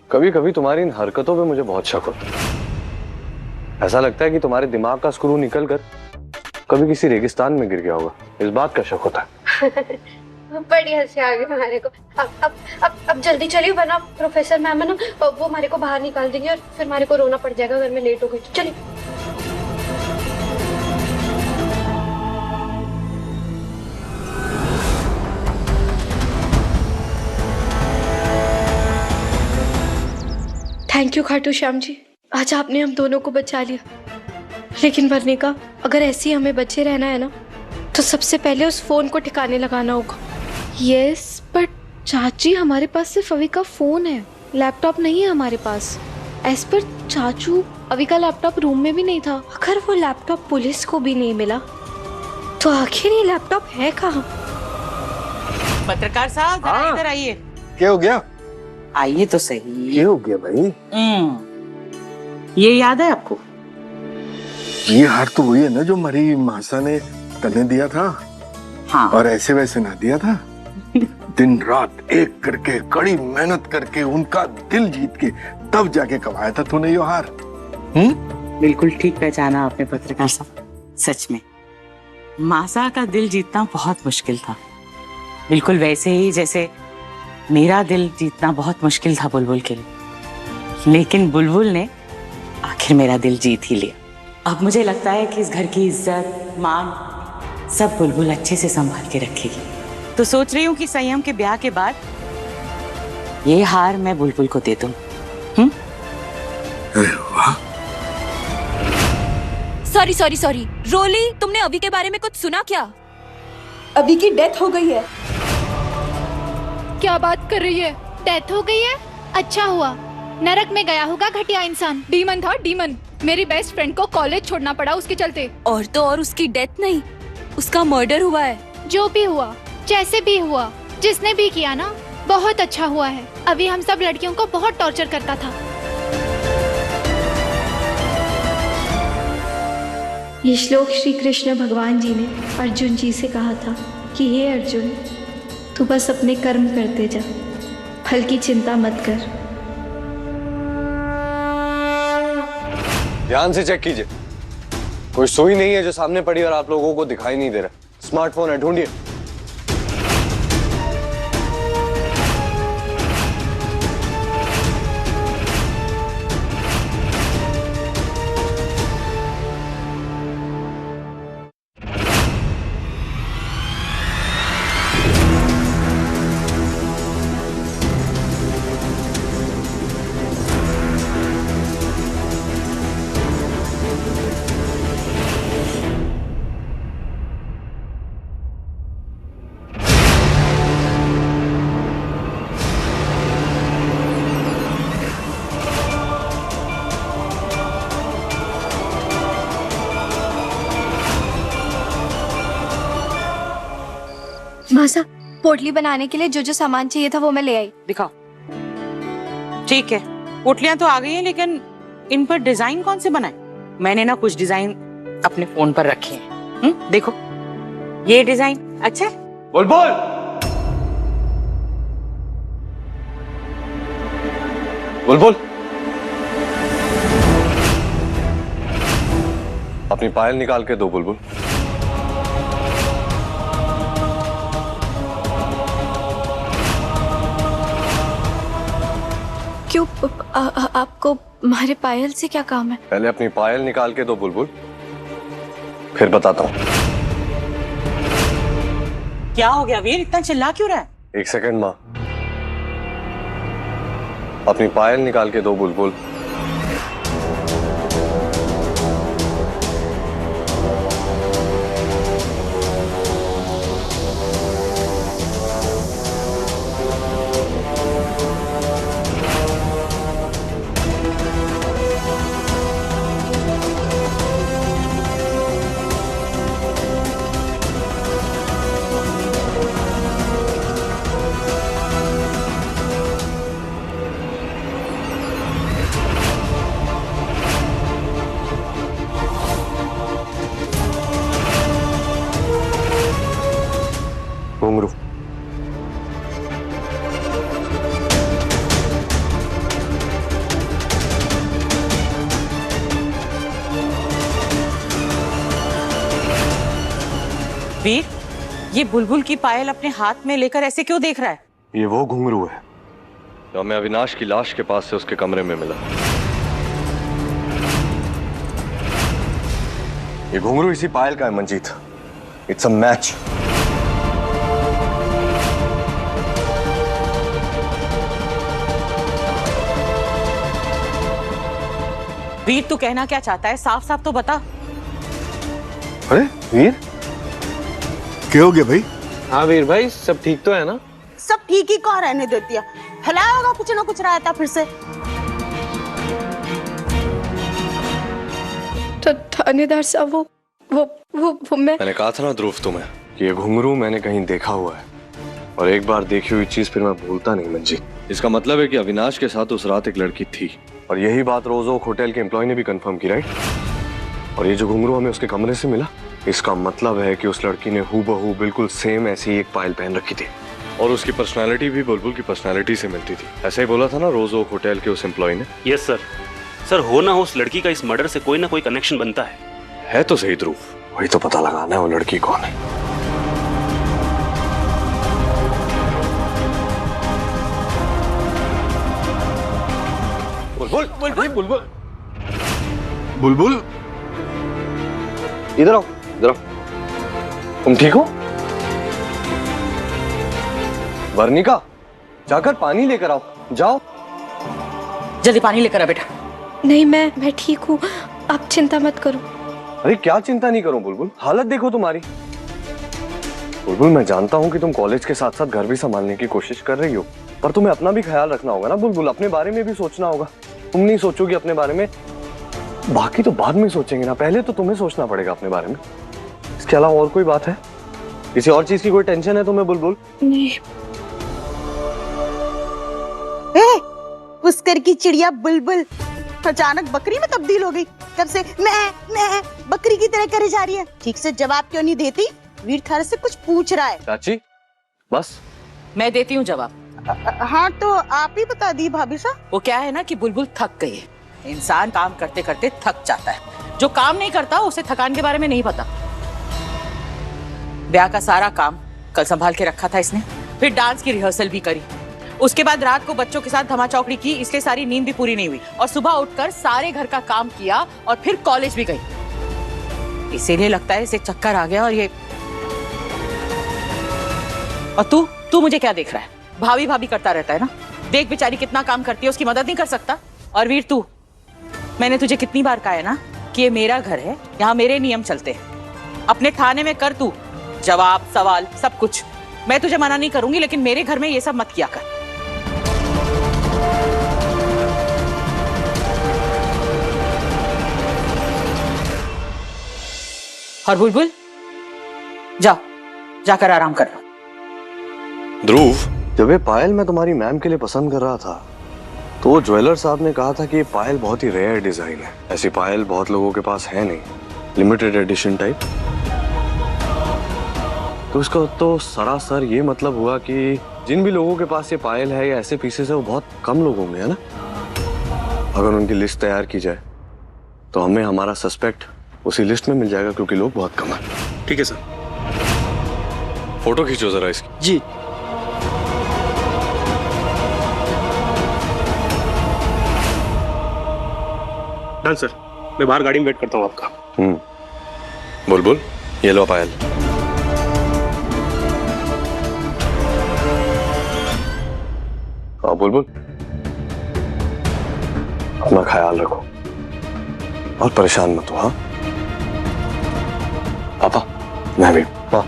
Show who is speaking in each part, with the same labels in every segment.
Speaker 1: कभी कभी तुम्हारी इन हरकतों पे मुझे बहुत शक होता है। ऐसा लगता है कि तुम्हारे दिमाग का स्क्रू निकल कर कभी किसी रेगिस्तान में गिर गया होगा। इस बात का शक होता है।
Speaker 2: बड़ी हंसी आ गई हमारे को। अब जल्दी चलिए, वरना प्रोफेसर मैम है ना, वो हमारे को बाहर निकाल देंगे और फिर हमारे को रोना पड़ जाएगा अगर मैं लेट हो गई। चलिए। थैंक यू खाटू श्याम जी, आज आपने हम दोनों को बचा लिया। लेकिन मरने का अगर ऐसे ही हमें बचे रहना है ना, तो सबसे पहले उस फोन को ठिकाने लगाना होगा।
Speaker 3: यस, बट चाची हमारे पास सिर्फ अभी का फोन है, लैपटॉप नहीं है हमारे पास। एज पर चाचू अभी का लैपटॉप रूम में भी नहीं था।
Speaker 2: अगर वो लैपटॉप पुलिस को भी नहीं मिला तो आखिर ये लैपटॉप है कहाँ?
Speaker 4: पत्रकार साहब जरा इधर आइए।
Speaker 5: क्या हो गया?
Speaker 4: आइए तो सही।
Speaker 5: क्या हो गया भाई?
Speaker 4: ये याद है आपको?
Speaker 5: ये हार तो वही है ना जो मरी मासा ने तने दिया था।
Speaker 4: हाँ।
Speaker 5: और ऐसे वैसे ना दिया था। दिन रात एक करके कड़ी मेहनत करके उनका दिल जीत के तब जाके कमाया था तूने ये हार।
Speaker 4: बिल्कुल ठीक पहचाना आपने पत्रकार साहब। सच में मासा का दिल जीतना बहुत मुश्किल था, बिल्कुल वैसे ही जैसे मेरा दिल जीतना बहुत मुश्किल था बुलबुल के लिए। लेकिन बुलबुल ने आखिर मेरा दिल जीत ही लिया। अब मुझे लगता है कि इस घर की इज्जत मान सब बुलबुल अच्छे से संभाल के रखेगी। तो सोच रही हूँ कि संयम के ब्याह के बाद ये हार मैं बुलबुल को दे दूं।
Speaker 6: सॉरी रोली, तुमने अभी के बारे में कुछ सुना क्या?
Speaker 7: अभी की डेथ हो गई है।
Speaker 3: क्या बात कर रही है? डेथ हो गई है? अच्छा हुआ, नरक में गया होगा घटिया इंसान। डीमन था डीमन। मेरी बेस्ट फ्रेंड को कॉलेज छोड़ना पड़ा उसके चलते।
Speaker 6: और तो और उसकी डेथ नहीं, उसका मर्डर हुआ है।
Speaker 3: जो भी हुआ, जैसे भी हुआ, जिसने भी किया ना, बहुत अच्छा हुआ है। अभी हम सब लड़कियों को बहुत टॉर्चर करता था।
Speaker 2: ये श्लोक श्री कृष्ण भगवान जी ने अर्जुन जी से कहा था कि हे अर्जुन, तू बस अपने कर्म करते जा, फल की चिंता मत कर।
Speaker 1: ध्यान से चेक कीजिए, कोई सुई नहीं है जो सामने पड़ी और आप लोगों को दिखाई नहीं दे रहा। स्मार्टफोन है, ढूंढिए।
Speaker 2: मासा, पोटली बनाने के लिए जो जो सामान चाहिए था वो मैं ले आई।
Speaker 4: दिखाओ। ठीक है, पोटलियां तो आ गई हैं, लेकिन इन पर डिजाइन कौन से बनाए? मैंने ना कुछ डिजाइन अपने फोन पर रखे हैं। देखो, ये डिजाइन अच्छा है।
Speaker 1: बुलबुल, बुलबुल, अपनी पायल निकाल के दो बुलबुल।
Speaker 2: क्यों? आपको हमारे पायल से क्या काम है?
Speaker 1: पहले अपनी पायल निकाल के दो बुलबुल, फिर बताता हूँ।
Speaker 4: क्या हो गया वीर, इतना चिल्ला क्यों रहा है?
Speaker 1: एक सेकंड माँ, अपनी पायल निकाल के दो बुलबुल।
Speaker 4: वीर, ये बुलबुल की पायल अपने हाथ में लेकर ऐसे क्यों देख रहा है?
Speaker 1: ये वो घुंघरू है जो हमें अविनाश की लाश के पास से उसके कमरे में मिला। ये घुंघरू इसी पायल का है Manjeet. It's a match.
Speaker 4: Veer, तू कहना क्या चाहता है? साफ साफ तो बता।
Speaker 1: अरे वीर,
Speaker 5: क्या हो गया भाई?
Speaker 1: हाँ वीर भाई, सब ठीक तो है ना?
Speaker 8: सब ठीक ही कहाँ रहने देती है, हिलाया होगा कुछ ना कुछ रहता फिर से।
Speaker 2: तो थानेदार साहब वो
Speaker 1: मैंने कहा था ना ध्रुव तुम्हें कि ये घुंघरू मैंने कहीं देखा हुआ है, और एक बार देखी हुई चीज फिर मैं भूलता नहीं मंजीत। इसका मतलब है कि अविनाश के साथ उस रात एक लड़की थी, और यही बात रोज ओक होटल के एम्प्लॉय ने भी कंफर्म की, राइट? और ये जो घुंघरू हमें उसके कमरे से मिला, इसका मतलब है कि उस लड़की ने हूबहू बिल्कुल सेम ऐसी ही एक पायल पहन रखी थी, और उसकी पर्सनालिटी भी बुलबुल की पर्सनालिटी से मिलती थी। ऐसा ही बोला था ना रोज ओक होटल के उस एम्प्लॉय ने?
Speaker 9: Yes sir. सर, हो ना हो उस लड़की का इस मर्डर से कोई ना कोई कनेक्शन बनता है
Speaker 1: तो सही ध्रुव, वही तो पता लगाना है वो लड़की कौन है। बुलबुल बुलबुल बुलबुल
Speaker 5: बुलबुल,
Speaker 1: इधर आओ, इधर आओ। तुम ठीक हो? वर्णिका, जाकर पानी लेकर आओ, जाओ।
Speaker 4: जल्दी पानी लेकर आ बेटा।
Speaker 2: नहीं, मैं ठीक हूँ, आप चिंता मत करो।
Speaker 1: अरे क्या चिंता नहीं करूं बुलबुल, हालत देखो तुम्हारी। बुलबुल, मैं जानता हूं कि तुम कॉलेज के साथ साथ घर भी संभालने की कोशिश कर रही हो, पर तुम्हें अपना भी ख्याल रखना होगा ना बुलबुल। अपने बारे में भी सोचना होगा। तुम नहीं सोचोगी अपने बारे में, बाकी तो बाद में सोचेंगे ना, पहले तो तुम्हें सोचना पड़ेगा अपने बारे में। इसके अलावा और कोई बात है? किसी और चीज की कोई टेंशन है तुम्हें बुलबुल?
Speaker 2: नहीं।
Speaker 8: पुष्कर की चिड़िया बुलबुल अचानक बकरी में तब्दील हो गई। तब से मैं बकरी की तरह करे जा रही है। ठीक से जवाब क्यों नहीं देती? वीर थारे से कुछ पूछ रहा है।
Speaker 1: चाची, बस
Speaker 4: मैं देती हूँ जवाब।
Speaker 8: हाँ तो आप ही बता दी भाभी साहब।
Speaker 4: वो क्या है ना कि बुलबुल थक गई है। इंसान काम करते करते थक जाता है। जो काम नहीं करता उसे थकान के बारे में नहीं पता। ब्याह का सारा काम कल संभाल के रखा था इसने, फिर डांस की रिहर्सल भी करी, उसके बाद रात को बच्चों के साथ धमाचौकड़ी की, इसलिए सारी नींद भी पूरी नहीं हुई, और सुबह उठकर सारे घर का काम किया और फिर कॉलेज भी गई। इसीलिए लगता है इसे चक्कर आ गया। और ये और तू मुझे क्या देख रहा है? भाभी भाभी करता रहता है ना। देख बेचारी कितना काम करती है, उसकी मदद नहीं कर सकता? और वीर तू, मैंने तुझे कितनी बार कहा है ना कि ये मेरा घर है, यहाँ मेरे नियम चलते हैं। अपने थाने में कर तू जवाब सवाल सब कुछ। मैं तुझे मना नहीं करूंगी, लेकिन मेरे घर में ये सब मत किया कर। और बुलबुल, जाओ जाकर आराम कर लो।
Speaker 1: ध्रुव, जब ये पायल मैं तुम्हारी मैम के लिए पसंद कर रहा था, तो वो ज्वेलर साहब ने कहा था कि ये पायल बहुत ही रेयर डिजाइन है। ऐसी पायल बहुत लोगों के पास है नहीं, लिमिटेड एडिशन टाइप। तो इसका तो सरासर ये मतलब हुआ कि जिन भी लोगों के पास ये पायल है या ऐसे पीसेस है, वो बहुत कम लोग होंगे, है ना? अगर उनकी लिस्ट तैयार की जाए तो हमें हमारा सस्पेक्ट उसी लिस्ट में मिल जाएगा, क्योंकि लोग बहुत कम हैं।
Speaker 9: ठीक है सर।
Speaker 1: फोटो खींचो जरा इसकी।
Speaker 9: जी। डन सर, मैं बाहर गाड़ी में वेट करता हूँ आपका।
Speaker 1: बुलबुल, ये लो पायल। हाँ बुलबुल, अपना ख्याल रखो और परेशान मत हो। हाँ पापा, मैं भी। हाँ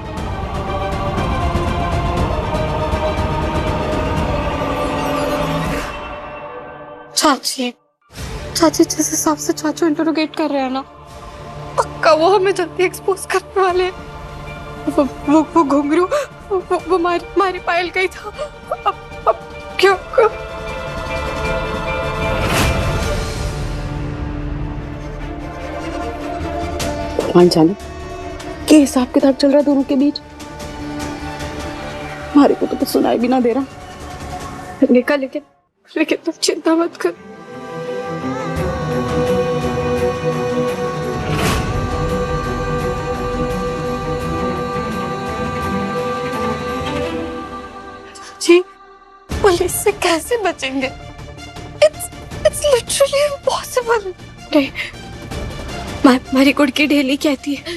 Speaker 2: चाची जिस हिसाब से चाचू इंटरोगेट कर रहे हैं ना, पक्का वो हमें जल्दी एक्सपोज करने वाले हैं। वो घुंघरू वो मारी पायल गई था। अब क्या होगा?
Speaker 7: भगवान जाने क्या हिसाब किताब चल रहा है दोनों के बीच। हमारे को तो कुछ सुनाई भी ना दे रहा।
Speaker 2: लेकिन तुम चिंता मत कर। कैसे बचेंगे? It's literally impossible. नहीं, मारी गुड़की डेली कहती है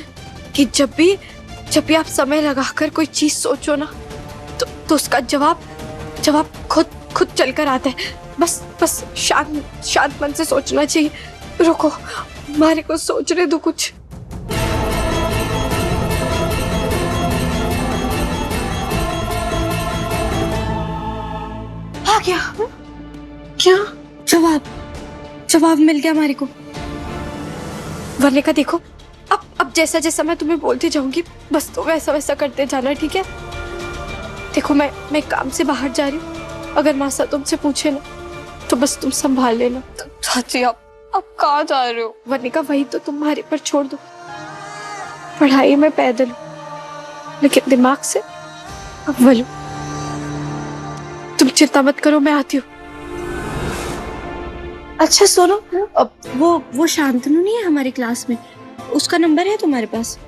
Speaker 2: कि जब भी आप समय लगाकर कोई चीज सोचो ना, तो उसका जवाब खुद चल कर आता है। बस शांत मन से सोचना चाहिए। रुको, मारी को सोचने दो कुछ। आ गया क्या? जवाब मिल गया मारी को। वरने का देखो, अब जैसा मैं तुम्हें बोलती जाऊंगी, बस तुम वैसा करते जाना, ठीक है? देखो, मैं काम से बाहर जा रही हूँ। अगर मासा तुमसे पूछे ना, तो बस तुम संभाल लेना। तो चाची, आप कहाँ जा रहे हो? वरने का वही तो तुम्हारे पर छोड़ दो। पढ़ाई में पैदल हूँ, लेकिन दिमाग से अव्वल हूँ। तुम चिंता मत करो, मैं आती हूँ। अच्छा सुनो, अब वो शांतनु नहीं है हमारी क्लास में, उसका नंबर है तुम्हारे पास?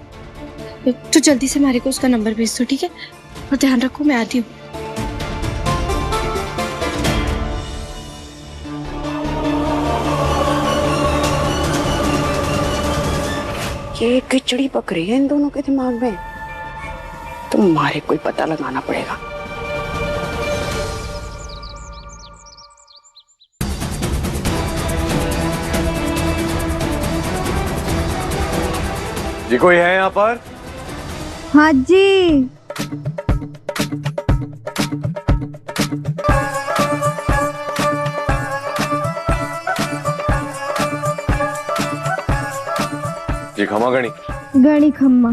Speaker 2: तो जल्दी से मारे को उसका नंबर भेज दो, ठीक है? और ध्यान रखो, मैं आती हूँ।
Speaker 7: ये खिचड़ी पक रही है इन दोनों के दिमाग में। तुम्हारे कोई पता लगाना पड़ेगा।
Speaker 1: जी कोई है यहाँ पर?
Speaker 2: हाँ जी।
Speaker 1: जी खमा गणी।
Speaker 2: गणी खम्मा।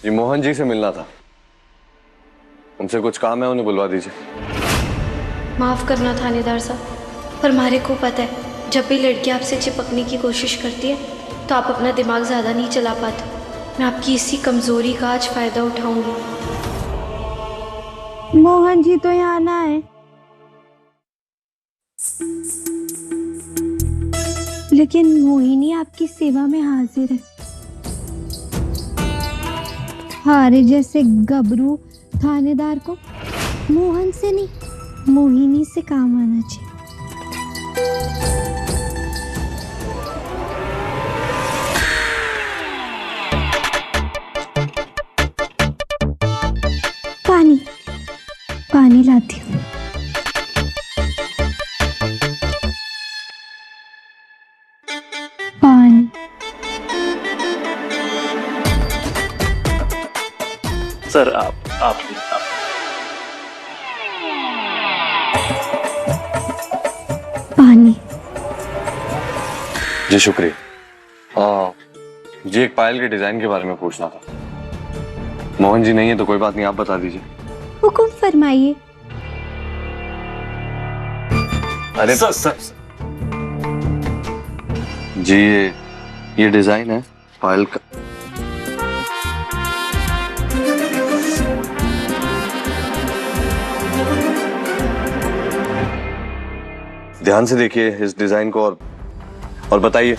Speaker 1: जी मोहन जी से मिलना था, उनसे कुछ काम है, उन्हें बुलवा दीजिए।
Speaker 3: माफ़ करना थानेदार साहब, पर हमारे को पता है जब भी लड़की आपसे चिपकने की कोशिश करती है तो आप अपना दिमाग ज़्यादा नहीं चला पाते। मैं आपकी इसी कमज़ोरी का आज फ़ायदा उठाऊंगी।
Speaker 2: मोहन जी तो यहाँ ना है, लेकिन मोहिनी आपकी सेवा में हाजिर है। हारे जैसे गबरू थानेदार को मोहन से नहीं, मोहिनी से काम आना चाहिए। पानी लाती हूँ। पानी।
Speaker 9: सर आप
Speaker 2: पानी।
Speaker 1: जी शुक्रिया। जी एक पायल के डिजाइन के बारे में पूछना था। मोहन जी नहीं है तो कोई बात नहीं, आप बता दीजिए।
Speaker 2: हुकुम फरमाइए।
Speaker 1: अरे
Speaker 9: सर
Speaker 1: जी ये डिजाइन है पायल का। ध्यान से देखिए इस डिजाइन को और बताइए।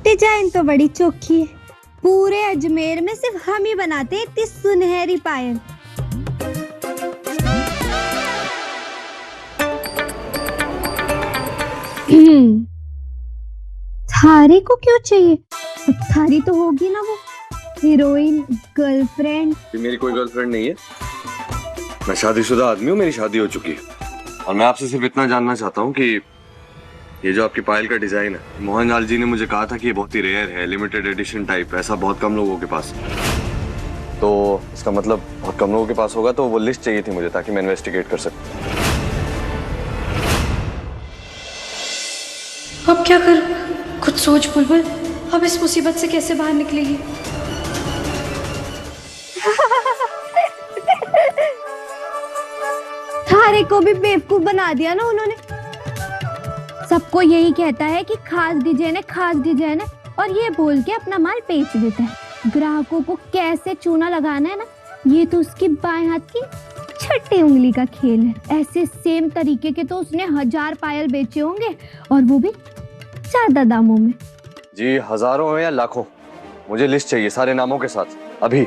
Speaker 2: डिजाइन तो बड़ी चोखी है। पूरे अजमेर में सिर्फ हम ही बनाते हैं इतनी सुनहरी पायल। थारी को क्यों चाहिए? थारी तो होगी ना वो हीरोइन, गर्लफ्रेंड।
Speaker 1: मेरी कोई गर्लफ्रेंड नहीं है, मैं शादीशुदा आदमी हूँ, मेरी शादी हो चुकी है। और मैं आपसे सिर्फ इतना जानना चाहता हूँ कि ये जो आपकी पायल का डिजाइन है, मोहन लाल जी ने मुझे कहा था कि ये बहुत ही रेयर है, लिमिटेड एडिशन टाइप, ऐसा बहुत कम लोगों के पास। तो इसका मतलब बहुत कम लोगों के पास होगा, तो वो लिस्ट चाहिए थी मुझे ताकि मैं इन्वेस्टिगेट कर सकूं।
Speaker 3: अब क्या करूं? खुद सोच बुलबुल, अब इस मुसीबत से कैसे बाहर निकलेगी?
Speaker 2: थारे को भी बेवकूफ बना दिया ना उन्होंने। सबको यही कहता है कि खास डिजाइन है, और ये बोल के अपना माल बेच देता है। ग्राहकों को कैसे चूना लगाना है ना, ये तो उसकी बाएं हाथ की छठी उंगली का खेल है। ऐसे सेम तरीके के तो उसने 1000 पायल बेचे होंगे, और वो भी ज्यादा दामों में।
Speaker 1: जी हजारों हो या लाखों, मुझे लिस्ट चाहिए सारे नामों के साथ अभी।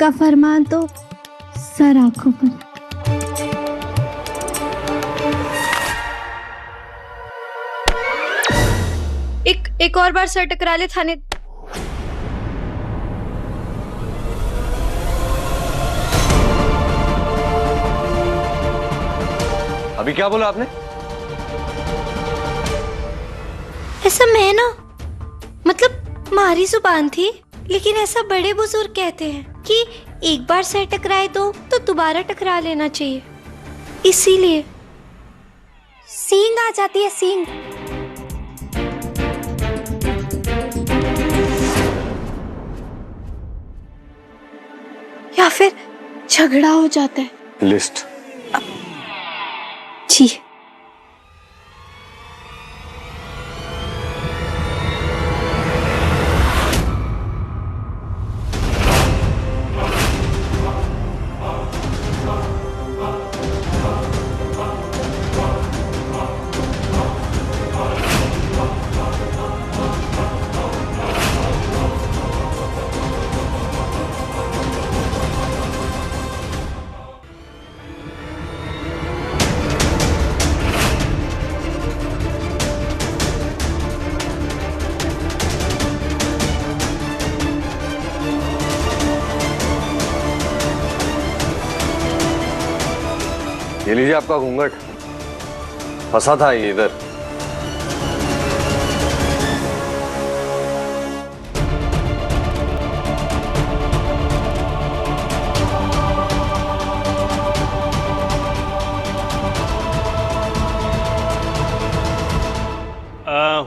Speaker 3: आपका फरमान तो सर आंखों पर। एक और बार सर टकरा ले थाने।
Speaker 1: अभी क्या बोला आपने?
Speaker 3: ऐसा मैं ना, मतलब हमारी जुबान थी, लेकिन ऐसा बड़े बुजुर्ग कहते हैं कि एक बार सर टकराए तो दोबारा टकरा लेना चाहिए। इसीलिए सींग आ जाती है, सींग। या फिर झगड़ा हो जाता है।
Speaker 1: लिस्ट।
Speaker 3: जी।
Speaker 1: ये लीजिए आपका घूंघट, फंसा था ये इधर।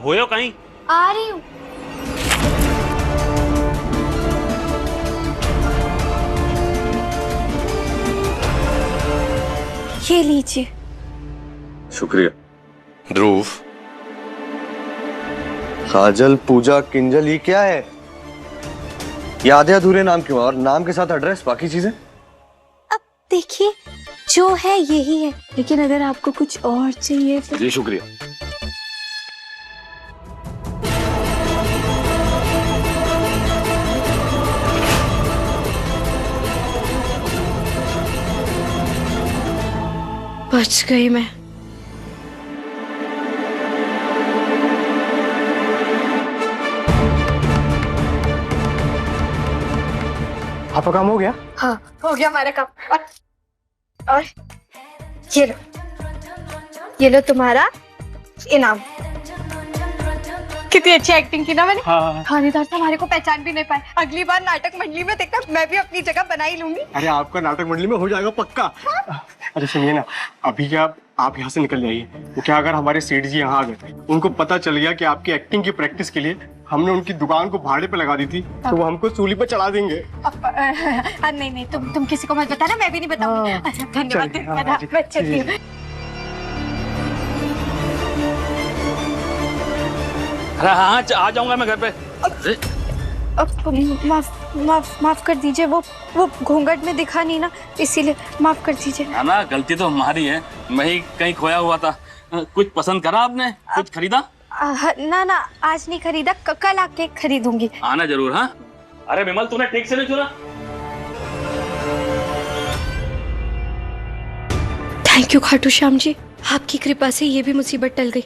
Speaker 9: होयो कहीं?
Speaker 3: आ रही हूँ। ये लीजिए।
Speaker 1: शुक्रिया। ध्रुव, काजल, पूजा, किंजल, ये क्या है? ये आधे अधूरे नाम क्यों? और नाम के साथ एड्रेस, बाकी चीजें?
Speaker 3: अब देखिए, जो है यही है, लेकिन अगर आपको कुछ और चाहिए तो।
Speaker 1: जी शुक्रिया।
Speaker 3: बच गई मैं।
Speaker 10: आपका काम हो गया?
Speaker 2: हाँ, हो गया हमारा काम। और ये लो तुम्हारा इनाम। कितनी अच्छी एक्टिंग की ना मैंने।
Speaker 10: हाँ।
Speaker 2: थानेदार साहब हमारे को पहचान भी नहीं पाए। अगली बार नाटक मंडली में देखना, मैं भी अपनी जगह बना ही लूंगी।
Speaker 10: अरे आपका नाटक मंडली में हो जाएगा पक्का। अरे सुनिए ना, अभी क्या आप यहाँ से निकल जाइए। तो क्या अगर हमारे सेठ जी यहाँ आ गए, उनको पता चल गया कि आपकी एक्टिंग की प्रैक्टिस के लिए हमने उनकी दुकान को भाड़े पे लगा दी थी, तो वो हमको सूली पे चढ़ा देंगे।
Speaker 2: नहीं, तुम किसी को मत बताना, मैं भी नहीं बताऊंगी। अच्छा, धन्यवाद। मैं चलती हूँ।
Speaker 9: अरे हाँ, आ जाऊंगा मैं घर पे।
Speaker 3: माफ कर दीजिए, वो घूंघट में दिखा नहीं ना, इसीलिए माफ कर दीजिए।
Speaker 9: ना गलती तो हमारी है, मैं ही कहीं खोया हुआ था। कुछ पसंद करा आपने? कुछ खरीदा?
Speaker 3: ना आज नहीं खरीदा, कल आके खरीदूंगी।
Speaker 9: आना जरूर। हाँ, अरे विमल, तूने ठीक से नहीं सुना?
Speaker 3: थैंक यू खाटू श्याम जी, आपकी कृपा से ये भी मुसीबत टल गई।